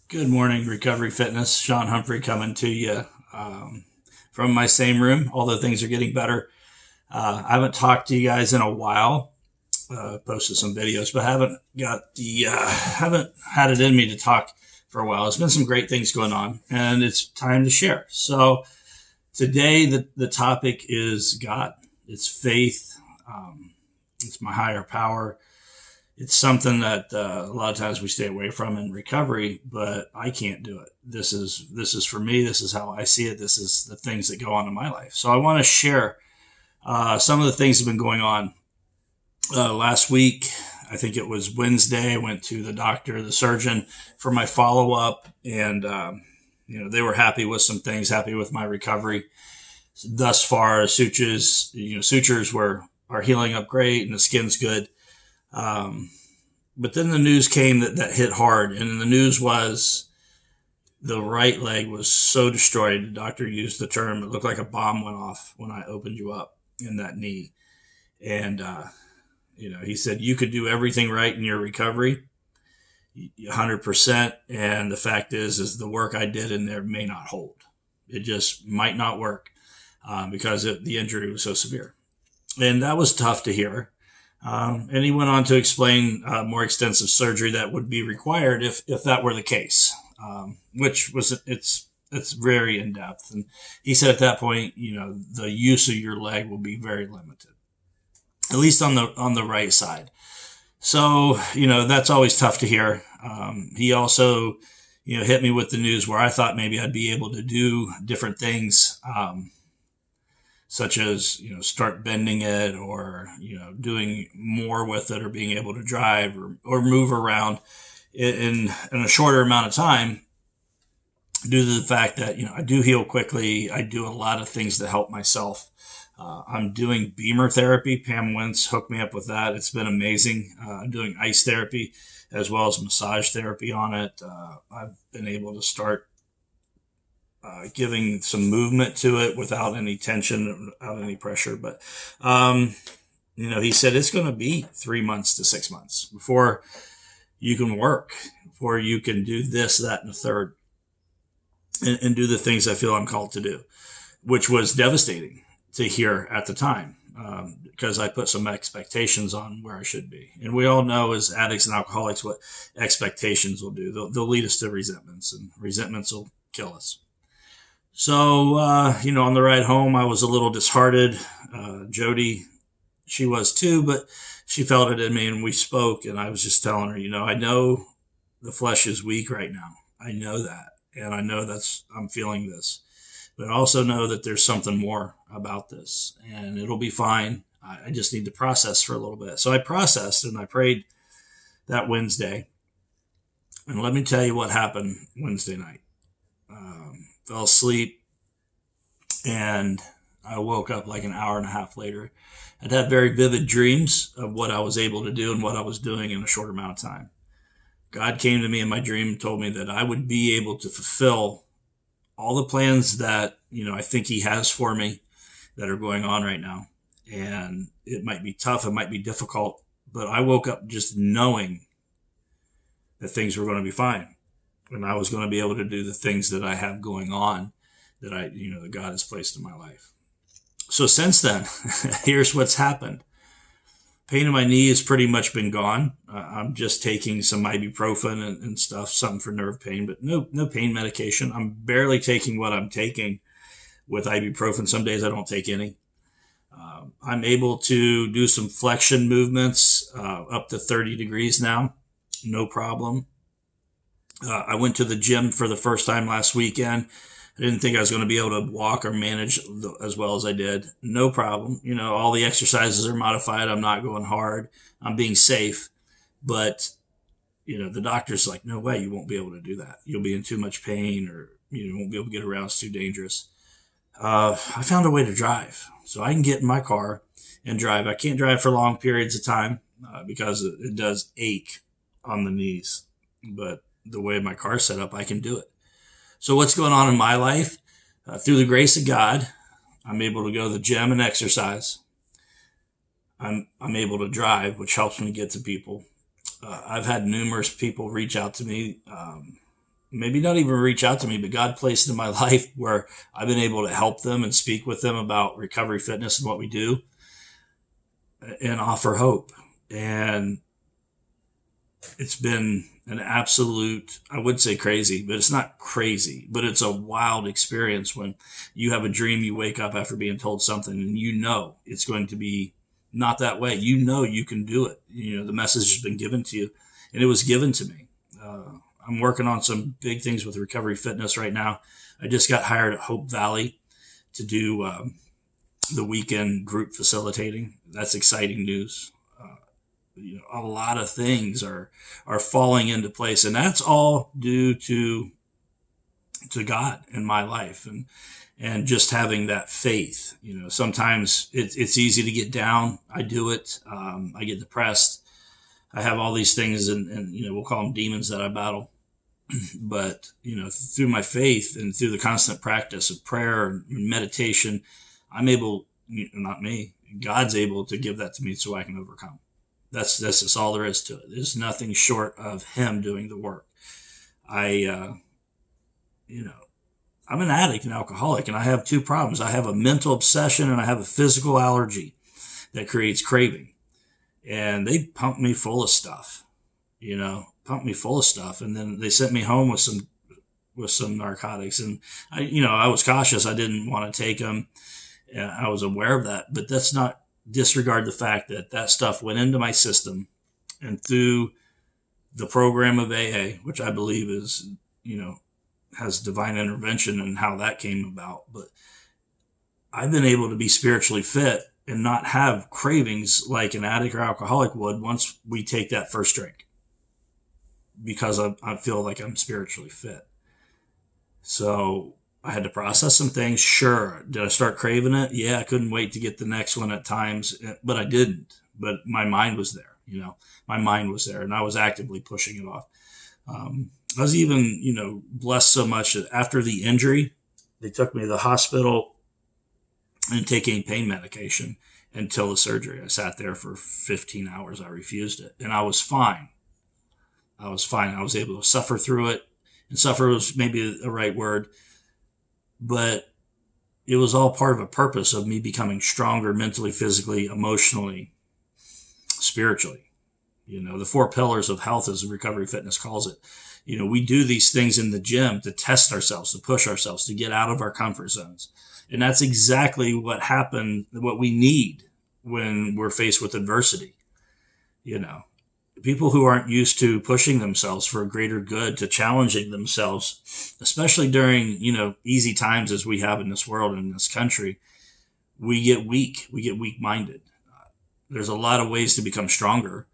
Good morning, Recovery Fitness. Sean Humphrey coming to you from my same room, although things are getting better. I haven't talked to you guys in a while. Posted some videos, but haven't had it in me to talk for a while. There's been some great things going on, and it's time to share. So today, the topic is God. It's faith. It's my higher power. It's something that a lot of times we stay away from in recovery, but I can't do it. This is for me. This is how I see it. This is the things that go on in my life. So I want to share some of the things that have been going on. Last week, I think it was Wednesday, I went to the doctor, the surgeon, for my follow up, and they were happy with some things, happy with my recovery thus far. Sutures are healing up great, and the skin's good. But then the news came that hit hard, and the news was the right leg was so destroyed. The doctor used the term, it looked like a bomb went off when I opened you up in that knee. And, he said, you could do everything right in your recovery, 100%. And the fact is the work I did in there may not hold. It just might not work, because the injury was so severe. And that was tough to hear. And he went on to explain more extensive surgery that would be required if that were the case, which was it's very in depth. And he said at that point, the use of your leg will be very limited, at least on the right side. So that's always tough to hear. He also hit me with the news where I thought maybe I'd be able to do different things. Such as, start bending it or, doing more with it or being able to drive or move around in a shorter amount of time due to the fact that, I do heal quickly. I do a lot of things to help myself. I'm doing Beamer therapy. Pam Wentz hooked me up with that. It's been amazing. I'm doing ice therapy as well as massage therapy on it. I've been able to start giving some movement to it without any tension, without any pressure. But, he said it's going to be 3 months to 6 months before you can work, before you can do this, that, and the third, and do the things I feel I'm called to do, which was devastating to hear at the time, because I put some expectations on where I should be. And we all know as addicts and alcoholics what expectations will do. They'll lead us to resentments, and resentments will kill us. So, on the ride home, I was a little disheartened. Jody, she was too, but she felt it in me, and we spoke, and I was just telling her, I know the flesh is weak right now. I know that, and I know I'm feeling this, but I also know that there's something more about this, and it'll be fine. I just need to process for a little bit. So I processed, and I prayed that Wednesday, and let me tell you what happened Wednesday night. Fell asleep, and I woke up like an hour and a half later. I'd had very vivid dreams of what I was able to do and what I was doing in a short amount of time. God came to me in my dream and told me that I would be able to fulfill all the plans that, I think he has for me that are going on right now. And it might be tough, it might be difficult, but I woke up just knowing that things were going to be fine. And I was going to be able to do the things that I have going on that that God has placed in my life. So since then, here's what's happened. Pain in my knee has pretty much been gone. I'm just taking some ibuprofen and stuff, something for nerve pain, but no pain medication. I'm barely taking what I'm taking with ibuprofen. Some days I don't take any. I'm able to do some flexion movements up to 30 degrees now. No problem. I went to the gym for the first time last weekend. I didn't think I was going to be able to walk or manage as well as I did. No problem. All the exercises are modified. I'm not going hard. I'm being safe. But, the doctor's like, no way, you won't be able to do that. You'll be in too much pain, or you won't be able to get around. It's too dangerous. I found a way to drive. So I can get in my car and drive. I can't drive for long periods of time because it does ache on the knees. But the way my car's set up, I can do it. So what's going on in my life? Through the grace of God, I'm able to go to the gym and exercise. I'm able to drive, which helps me get to people. I've had numerous people reach out to me maybe not even reach out to me, but God placed in my life where I've been able to help them and speak with them about recovery fitness and what we do and offer hope. And it's been an absolute, I would say crazy, but it's not crazy, but it's a wild experience when you have a dream, you wake up after being told something and you know it's going to be not that way. You know you can do it. You know, the message has been given to you, and it was given to me. I'm working on some big things with recovery fitness right now. I just got hired at Hope Valley to do the weekend group facilitating. That's exciting news. You know, a lot of things are falling into place, and that's all due to God in my life, and just having that faith. You know, sometimes it's easy to get down. I do it. I get depressed. I have all these things, and you know, we'll call them demons that I battle. But you know, through my faith and through the constant practice of prayer and meditation, I'm able, not me, God's able to give that to me so I can overcome. That's just all there is to it. There's nothing short of Him doing the work. You know, I'm an addict and alcoholic, and I have two problems. I have a mental obsession and I have a physical allergy that creates craving. And they pumped me full of stuff, and then they sent me home with some narcotics. And I was cautious. I didn't want to take them. I was aware of that, but that's not disregard the fact that that stuff went into my system, and through the program of AA, which I believe is, has divine intervention and how that came about. But I've been able to be spiritually fit and not have cravings like an addict or alcoholic would once we take that first drink, because I feel like I'm spiritually fit. So I had to process some things. Sure. Did I start craving it? Yeah. I couldn't wait to get the next one at times, but I didn't. But my mind was there, my mind was there, and I was actively pushing it off. I was even, blessed so much that after the injury, they took me to the hospital and taking pain medication until the surgery. I sat there for 15 hours. I refused it, and I was fine. I was able to suffer through it, and suffer was maybe the right word, but it was all part of a purpose of me becoming stronger mentally, physically, emotionally, spiritually. The 4 pillars of health, as Recovery Fitness calls it. We do these things in the gym to test ourselves, to push ourselves, to get out of our comfort zones. And that's exactly what we need when we're faced with adversity. People who aren't used to pushing themselves for a greater good, to challenging themselves, especially during, easy times as we have in this world and in this country, we get weak. We get weak-minded. There's a lot of ways to become stronger,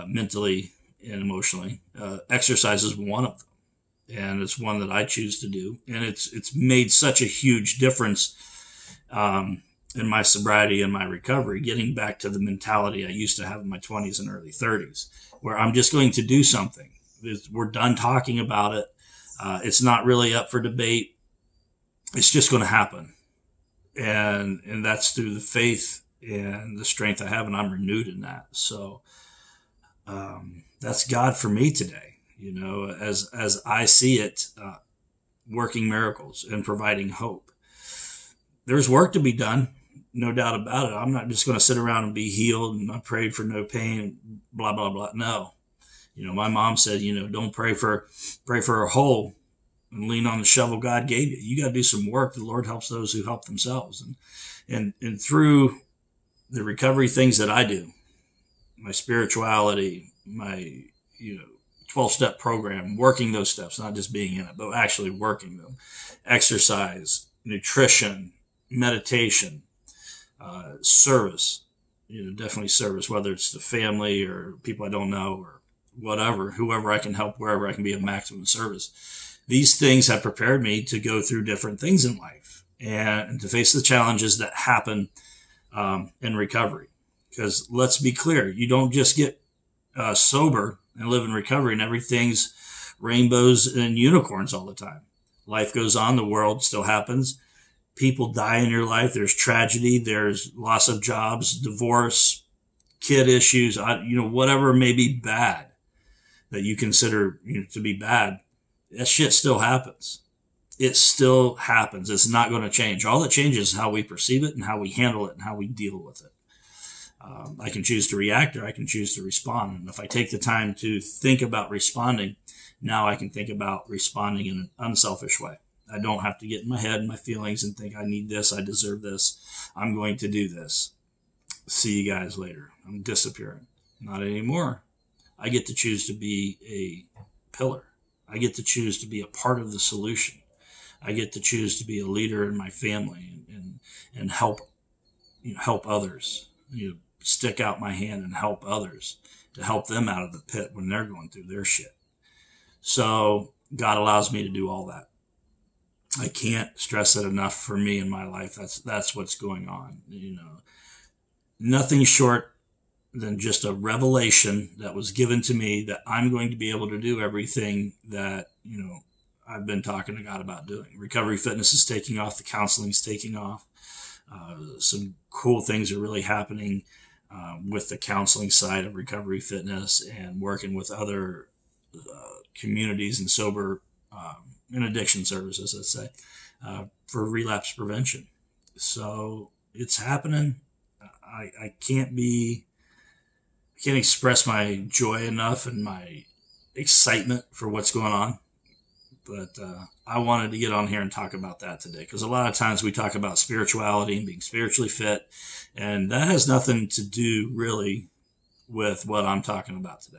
mentally and emotionally. Exercise is one of them, and it's one that I choose to do. And it's made such a huge difference in my sobriety and my recovery, getting back to the mentality I used to have in my 20s and early 30s, where I'm just going to do something. We're done talking about it. It's not really up for debate. It's just going to happen. And that's through the faith and the strength I have, and I'm renewed in that. So that's God for me today, as I see it, working miracles and providing hope. There's work to be done, no doubt about it. I'm not just going to sit around and be healed and I prayed for no pain, blah, blah, blah. No. My mom said, don't pray for a hole and lean on the shovel God gave you. You got to do some work. The Lord helps those who help themselves. And through the recovery things that I do, my spirituality, my 12-step program, working those steps, not just being in it, but actually working them, exercise, nutrition, meditation, service, definitely service, whether it's the family or people I don't know or whatever, whoever I can help, wherever I can be of maximum service. These things have prepared me to go through different things in life and to face the challenges that happen in recovery. Because let's be clear, you don't just get sober and live in recovery and everything's rainbows and unicorns all the time. Life goes on. The world still happens. People die in your life. There's tragedy. There's loss of jobs, divorce, kid issues, whatever may be bad that you consider to be bad. that shit still happens. It still happens. It's not going to change. All that changes is how we perceive it and how we handle it and how we deal with it. I can choose to react or I can choose to respond. And if I take the time to think about responding, now I can think about responding in an unselfish way. I don't have to get in my head and my feelings and think I need this, I deserve this, I'm going to do this. See you guys later. I'm disappearing. Not anymore. I get to choose to be a pillar. I get to choose to be a part of the solution. I get to choose to be a leader in my family and help help others. Stick out my hand and help others, to help them out of the pit when they're going through their shit. So God allows me to do all that. I can't stress it enough for me in my life. That's what's going on. Nothing short than just a revelation that was given to me that I'm going to be able to do everything that, I've been talking to God about doing. Recovery Fitness is taking off. The counseling is taking off. Some cool things are really happening with the counseling side of Recovery Fitness and working with other communities and sober and addiction services, let's say, for relapse prevention. So it's happening. I can't express my joy enough and my excitement for what's going on. But I wanted to get on here and talk about that today, because a lot of times we talk about spirituality and being spiritually fit, and that has nothing to do really with what I'm talking about today.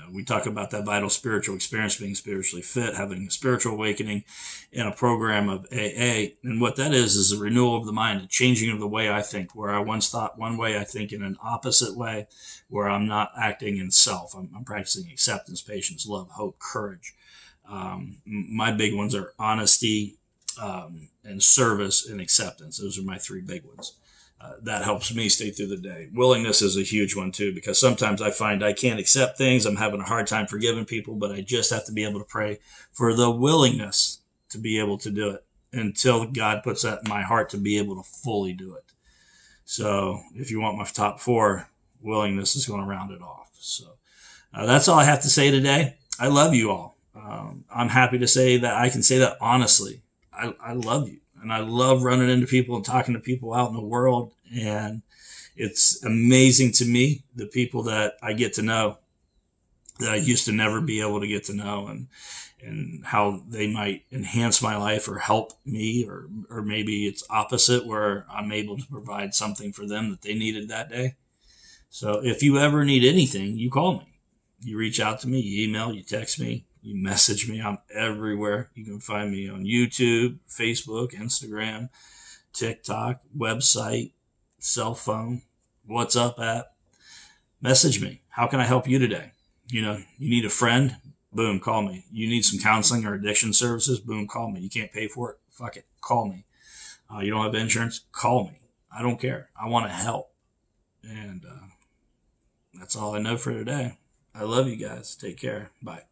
We talk about that vital spiritual experience, being spiritually fit, having a spiritual awakening in a program of AA. And what that is a renewal of the mind, a changing of the way I think. Where I once thought one way, I think in an opposite way, where I'm not acting in self. I'm practicing acceptance, patience, love, hope, courage. My big ones are honesty and service and acceptance. Those are my three big ones. That helps me stay through the day. Willingness is a huge one too, because sometimes I find I can't accept things. I'm having a hard time forgiving people, but I just have to be able to pray for the willingness to be able to do it until God puts that in my heart to be able to fully do it. So if you want my top four, willingness is going to round it off. So that's all I have to say today. I love you all. I'm happy to say that I can say that honestly. I love you. And I love running into people and talking to people out in the world. And it's amazing to me, the people that I get to know that I used to never be able to get to know, and how they might enhance my life or help me, or maybe it's opposite, where I'm able to provide something for them that they needed that day. So if you ever need anything, you call me. You reach out to me, you email, you text me, you message me. I'm everywhere. You can find me on YouTube, Facebook, Instagram, TikTok, website, cell phone, WhatsApp app. Message me. How can I help you today? You need a friend? Boom, call me. You need some counseling or addiction services? Boom, call me. You can't pay for it? Fuck it, call me. You don't have insurance? Call me. I don't care. I want to help. And that's all I know for today. I love you guys. Take care. Bye.